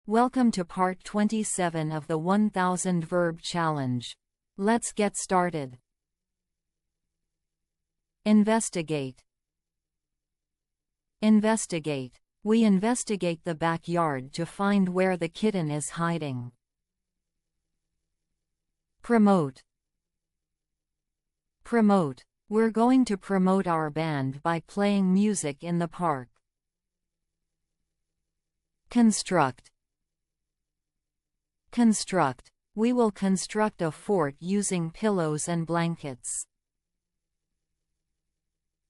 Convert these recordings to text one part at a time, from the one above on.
Welcome to part 27 of the 1000 Verb Challenge. Let's get started. Investigate. Investigate. We investigate the backyard to find where the kitten is hiding. Promote. Promote. We're going to promote our band by playing music in the park. Construct. Construct. We will construct a fort using pillows and blankets.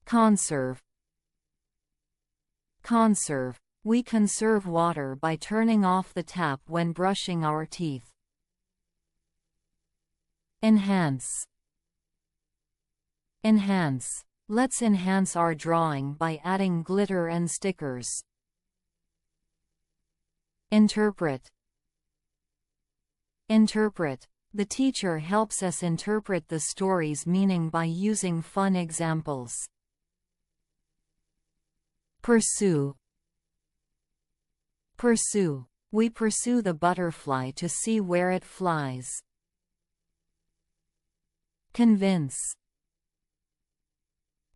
Conserve. Conserve. We conserve water by turning off the tap when brushing our teeth. Enhance. Enhance. Let's enhance our drawing by adding glitter and stickers. Interpret. Interpret. The teacher helps us interpret the story's meaning by using fun examples. Pursue. Pursue. We pursue the butterfly to see where it flies. Convince.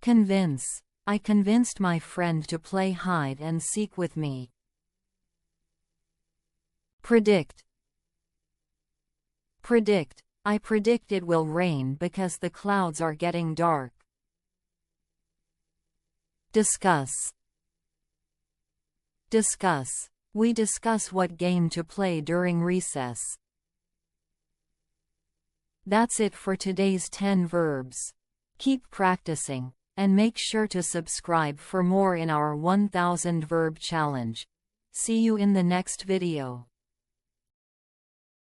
Convince. I convinced my friend to play hide and seek with me. Predict. Predict. I predict it will rain because the clouds are getting dark. Discuss. Discuss. We discuss what game to play during recess. That's it for today's 10 verbs. Keep practicing, and make sure to subscribe for more in our 1000 Verb Challenge. See you in the next video.